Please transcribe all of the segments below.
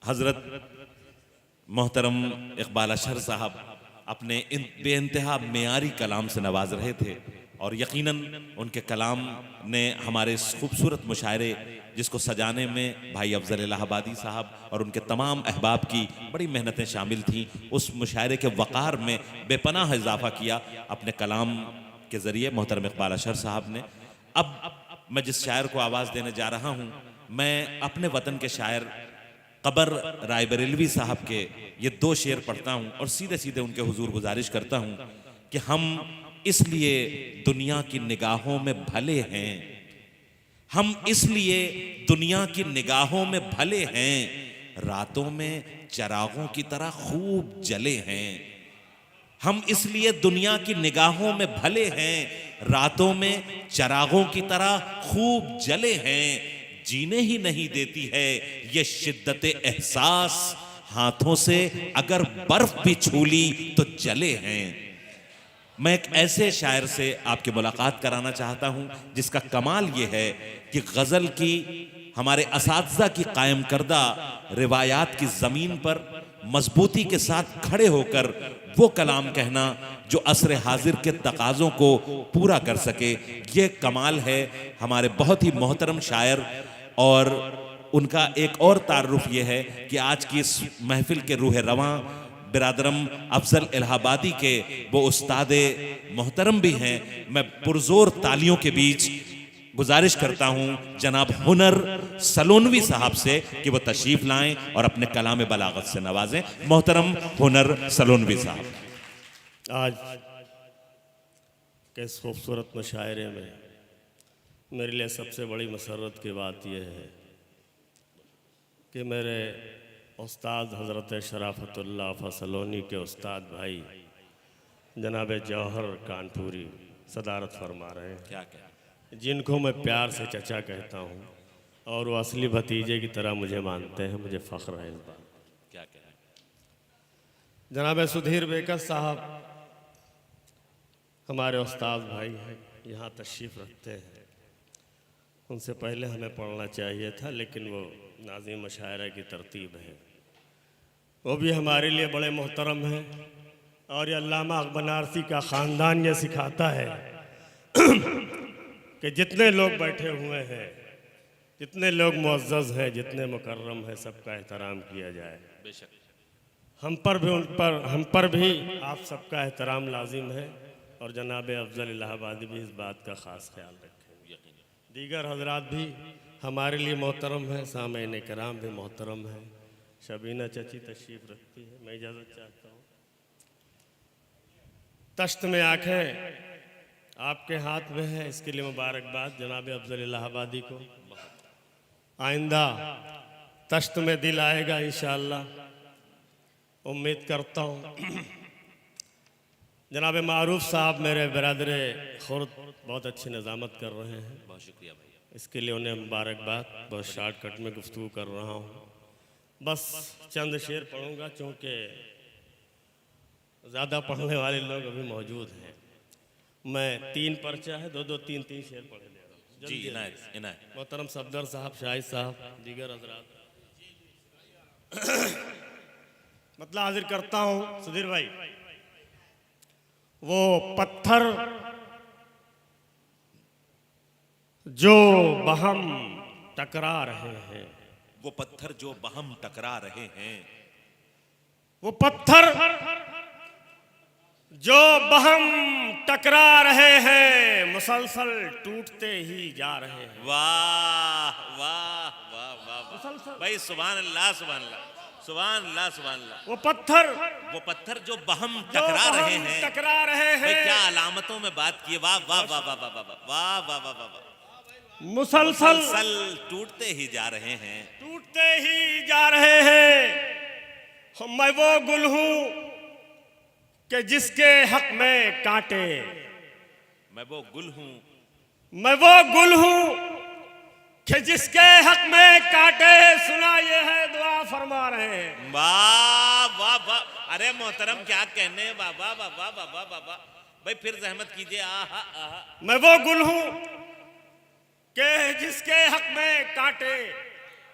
हज़रत मोहतरम इकबाल अशहर साहब अपने बेइंतहा मेयारी कलाम से नवाज रहे थे और यकीनन उनके कलाम ने हमारे इस खूबसूरत मुशायरे जिसको सजाने में भाई अफजल इलाहाबादी साहब और उनके तमाम अहबाब की बड़ी मेहनतें शामिल थीं, उस मुशायरे के वक़ार में बेपनाह इजाफा किया अपने कलाम के ज़रिए मोहतरम इकबाल अशहर साहब ने। अब मैं जिस शायर को आवाज़ देने जा रहा हूँ, मैं अपने वतन के शायर कबर रायबरेलवी साहब के ये दो शेर पढ़ता हूँ और सीधे सीधे उनके हुजूर गुजारिश करता हूँ कि हम इसलिए दुनिया की निगाहों में भले हैं, हम इसलिए दुनिया की निगाहों में भले हैं, रातों में चिरागों की तरह खूब जले हैं। हम इसलिए दुनिया की निगाहों में भले हैं, रातों में चिरागों की तरह खूब जले हैं। जीने ही नहीं देती है ये शिद्दत एहसास, हाथों से अगर बर्फ भी छू ली तो जले हैं। मैं एक ऐसे शायर से आपकी मुलाकात कराना चाहता हूं जिसका कमाल ये है कि गजल की हमारे असातिज़ा की कायम करदा रिवायात की जमीन पर मजबूती के साथ खड़े होकर वो कलाम कहना जो असर हाजिर के तकाज़ों को पूरा कर सके, ये कमाल है हमारे बहुत ही मोहतरम शायर। और उनका एक और तारुफ ये है कि आज की इस महफिल के रूह रवां बिरादरम अफजल इलाहाबादी के वो उस्ताद मोहतरम भी हैं। मैं पुरजोर तालियों के बीच गुजारिश करता हूं जनाब हुनर सलोनवी साहब से कि वो तशरीफ लाएं और अपने कलाम बलागत से नवाजें। मोहतरम हुनर सलोनवी साहब। आज के इस खूबसूरत मुशायरे में मेरे लिए सबसे बड़ी मसरत की बात यह है कि मेरे उस्ताद हज़रत शराफतुल्लाह फसलोनी के उस्ताद भाई जनाब जौहर कानपुरी सदारत फरमा रहे हैं, क्या क्या, जिनको मैं प्यार से चचा कहता हूँ और वो असली भतीजे की तरह मुझे मानते हैं। मुझे फ़ख्र है इस बात। क्या क्या, जनाब सुधीर बेकर साहब हमारे उस्ताद भाई हैं, यहाँ तशरीफ़ रखते हैं। उनसे पहले हमें पढ़ना चाहिए था, लेकिन वो नाज़िम मुशायरा की तरतीब है। वो भी हमारे लिए बड़े मोहतरम हैं और ये अल्लामा बनारसी का ख़ानदान ये सिखाता है कि जितने लोग बैठे हुए हैं, जितने लोग मुअज़्ज़ज़ हैं, जितने मुकर्रम हैं, सबका एहतराम किया जाए। बेशक हम पर भी आप सबका एहतराम लाजिम है और जनाब अफजल इलाहाबादी भी इस बात का ख़ास ख्याल रखें। दीगर हजरात भी हमारे लिए मोहतरम हैं, सामईन कराम भी मोहतरम हैं। शबीना चची तशरीफ़ रखती है, मैं इजाज़त चाहता हूँ। तश्त में आँखें आपके हाथ में है, इसके लिए मुबारकबाद जनाब अफजल इलाहाबादी को। आइंदा तश्त में दिल आएगा इंशाअल्लाह, उम्मीद करता हूँ। जनाब मारूफ साहब मेरे बिरादर खुर्द बहुत अच्छी निज़ामत कर रहे हैं, बहुत शुक्रिया भैया, इसके लिए उन्हें मुबारकबाद। बहुत शॉर्टकट में गुफ्तगू कर रहा हूँ, बस चंद शेर पढ़ूँगा चूँकि ज़्यादा पढ़ने वाले लोग अभी मौजूद हैं। मैं 3 पर्चा है, 2-2, 3-3 शेर पढ़ ले रहा हूँ। जी इनायत इनायत। मोहतरम सफदर साहब, शाहिद साहब, दीगर हजरात मतलब हाजिर करता हूँ। सुधीर भाई, वो पत्थर जो बहम टकरा रहे हैं, वो पत्थर जो बहम टकरा रहे हैं, वो पत्थर जो बहम टकरा रहे हैं, मुसलसल टूटते ही जा रहे हैं। वाह वाह वाह वाह भाई, सुभान अल्लाह सुभान अल्लाह सुभान अल्लाह सुभान अल्लाह। वो पत्थर जो बहम टकरा रहे हैं, टकरा रहे भाई हैं, क्या अलामतों में बात की। वाह वाह वाह वाह वाह वाह वाह वाह वाह वाह वाह। मुसलसल टूटते ही जा रहे हैं, टूटते ही जा रहे हैं। मैं वो गुल हूं कि जिसके हक में कांटे, मैं वो गुल हूं, मैं वो गुल हूं कि जिसके हक में कांटे। सुना ये है, दुआ फरमा रहे हैं। वाह वाह वाह। अरे मोहतरम क्या कहने, वाह वाह वाह वाह वाह वाह वाह। भाई फिर जहमत कीजिए। आहा आहा। मैं वो गुल हूं कि जिसके हक में कांटे,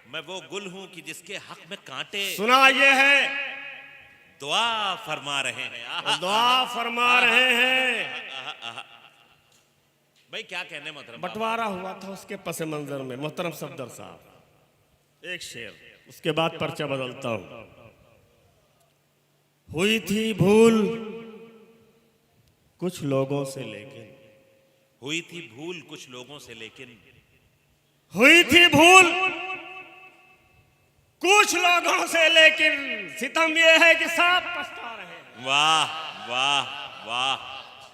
मैं वो गुल हूं कि जिसके हक में कांटे सुना ये है, दुआ फरमा रहे हैं। दुआ फरमा रहे हैं। भाई क्या कहने मोहतरम, बंटवारा हुआ था उसके पस मंजर में मोहतरम सफदर साहब, एक शेर, उसके बाद पर्चा बदलता हूं। हुई थी भूल कुछ लोगों से लेकिन, हुई थी भूल कुछ लोगों से लेकिन, हुई थी भूल कुछ लोगों से लेकिन, सितम ये है कि सब पछता रहे हैं। वाह वाह वाह,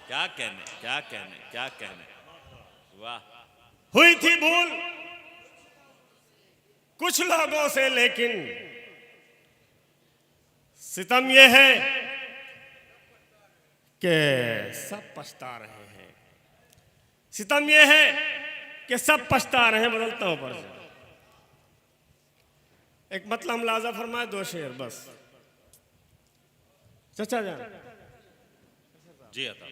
क्या कहने क्या कहने क्या कहने, वाह। हुई थी भूल कुछ लोगों से लेकिन, सितम ये है कि सब पछता रहे हैं। सितम ये है कि सब पछता रहे हैं। बदलता हूं पर एक मतलब मुलाजा फरमाए, दो शेर बस। चचा जान जी अता,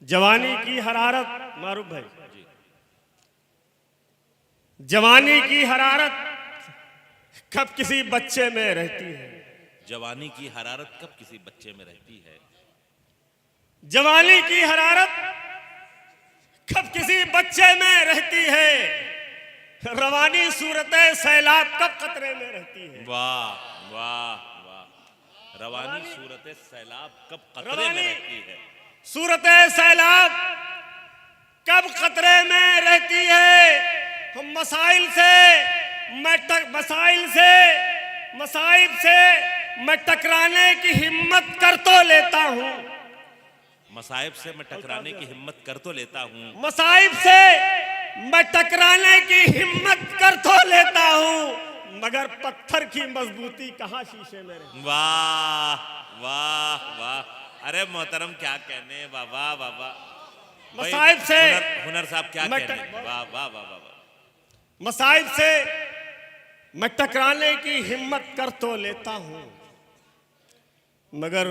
जवानी की हरारत, मारूफ भाई, जवानी की हरारत कब किसी बच्चे में रहती है। जवानी की हरारत कब किसी बच्चे में रहती है। जवानी की हरारत कब किसी बच्चे में रहती है। रवानी सूरत सैलाब कब कतरे में रहती है। वाह वाह वाह, रवानी सूरत सैलाब कब कतरे में रवानी रहती है। सूरत सैलाब कब खतरे में रहती है। हम मसाइल से मैं टकराने की हिम्मत कर तो लेता हूँ। मसाइब से मैं टकराने की हिम्मत कर तो लेता हूँ। मसाइब से मैं टकराने की हिम्मत कर तो लेता हूँ, मगर पत्थर की मजबूती कहाँ शीशे में रहती। वाह वाह वाह, अरे मोहतरम क्या कहने, वाह वाह वाह वाह। मसाइब से हुनर साहब क्या मैं कहने, वाह वाह वाह वाह वाह। मसाइब से मैं टकराने की हिम्मत कर तो लेता हूं, मगर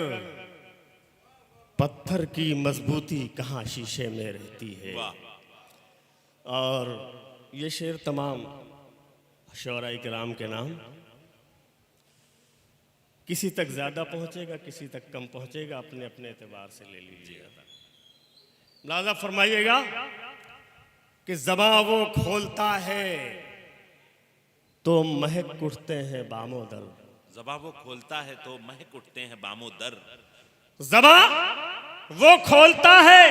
पत्थर की मजबूती कहाँ शीशे में रहती है। वाह, और ये शेर तमाम शोराई किराम के नाम, किसी तक ज्यादा पहुंचेगा, किसी तक कम पहुंचेगा, अपने अपने एतबार से ले लीजिएगा। लाजा फरमाइएगा कि ज़बां वो खोलता है तो महक उठते हैं बामो दर। ज़बां वो खोलता है तो महक उठते हैं बामो दर। ज़बां वो खोलता है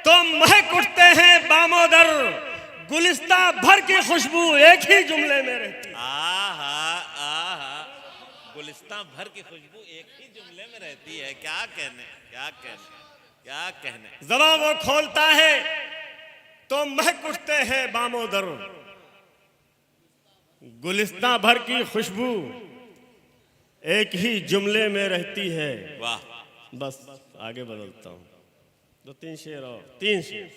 तो महक उठते हैं बामो दर। गुलिस्ता भर की खुशबू एक ही जुमले में रहती है। आहा, गुलिस्तां भर की खुशबू एक ही जुमले में रहती है। क्या कहने क्या कहने क्या कहने। ज़बां वो खोलता है तो महक उठते हैं बामो दर। गुलिस्तां भर की खुशबू एक ही जुमले में रहती है। वाह, बस आगे बदलता हूं, दो तीन शेर और, तीन शेर।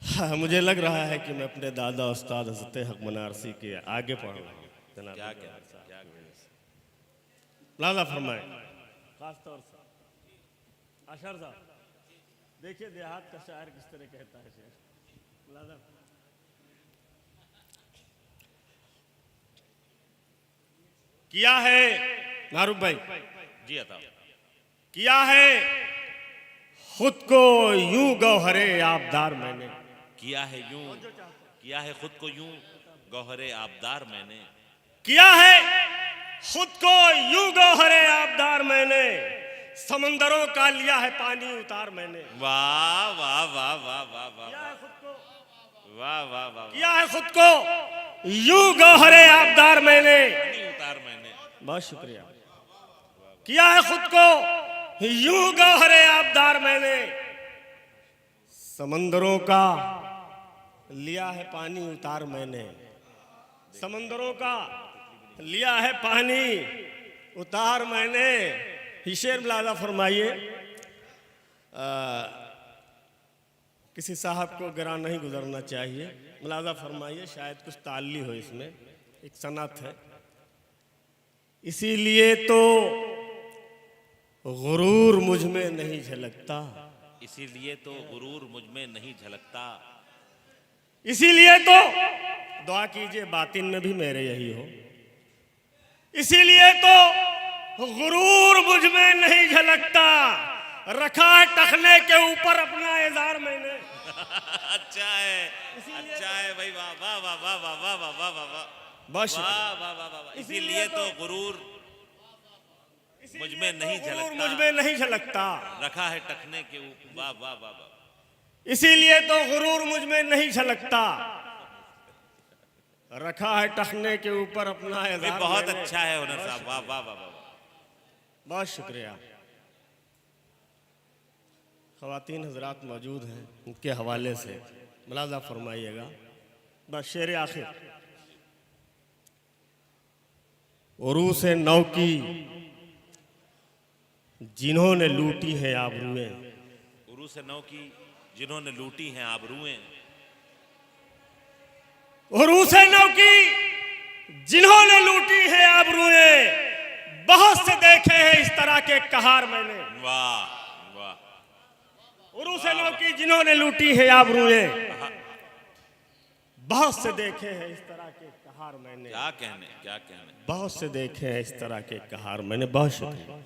हाँ, मुझे लग रहा है कि मैं अपने दादा उस्ताद हज़रत हक मनारसी के आगे पढ़ रहा हूँ। जनाब क्या कहने क्या लाजा फरमाए, खास तौर से अशर साहब, देखिए देहात का शायर किस तरह कहता है शेर। लाजा किया है मारूफ भाई, जी अता, किया है खुद को यूं गौहरे आबदार मैंने। किया है यूं, किया है खुद को यूं गौहरे आबदार मैंने। किया है खुद को यूं गौहरे आबदार मैंने। समंदरों का लिया है पानी उतार मैंने। वाह वाह वाह वाह वाह वाह वाह वाह वाह, किया है खुद को यूं गौहरे आबदार मैंने। पानी उतार मैंने। बहुत शुक्रिया। किया है खुद को यूं गौहरे आबदार मैंने। समंदरों का लिया है पानी उतार मैंने। समंदरों का लिया है पानी उतार मैंने। ही शेर मुलाजा फरमाइए, किसी साहब को गिरा नहीं गुजरना चाहिए। मुलाजा फरमाइए, शायद कुछ ताल्ली हो इसमें, एक सनत है। इसीलिए तो गुरूर मुझ में नहीं झलकता। इसीलिए तो गुरूर मुझ में नहीं झलकता। इसीलिए तो दुआ कीजिए बातिन में भी मेरे यही हो। इसीलिए तो गुरूर मुझ में नहीं झलकता, रखा है टखने के ऊपर अपना एजार मैंने। अच्छा है भाई, वाह वाह वाह वाह वाह वाह वाह वाह वाह वाह बस वाह वाह वाह वाह। इसीलिए तो गुरूर मुझ में नहीं गुरूर झलकता, मुझ में नहीं झलकता, रखा है टखने के ऊपर। वाह वाह वाह वाह। इसीलिए तो गुरूर मुझ में नहीं झलकता, रखा है टखने के ऊपर अपना भाई एजार बहुत मैंने। अच्छा है हुनर साहब, वाह वाह वाह वाह। बहुत शुक्रिया। ख़वातीन हजरात मौजूद हैं, उनके हवाले से मुलाज़ा फरमाइएगा। बस शेर आखिर। उरूस नौ की जिन्होंने लूटी है आबरूएं, उरूस नौ की जिन्होंने लूटी हैं आबरूएं, उरूस नौ की जिन्होंने लूटी है आबरूएं, बहुत से देखे हैं इस तरह के कहार मैंने। वाह वाह। उरूस नौ की जिन्होंने लूटी है आबरूएं, बहुत से देखे हैं इस तरह के कहार मैंने। क्या कहने, क्या कहने। बहुत से देखे हैं इस तरह के कहार मैंने। बहुत शुक्रिया।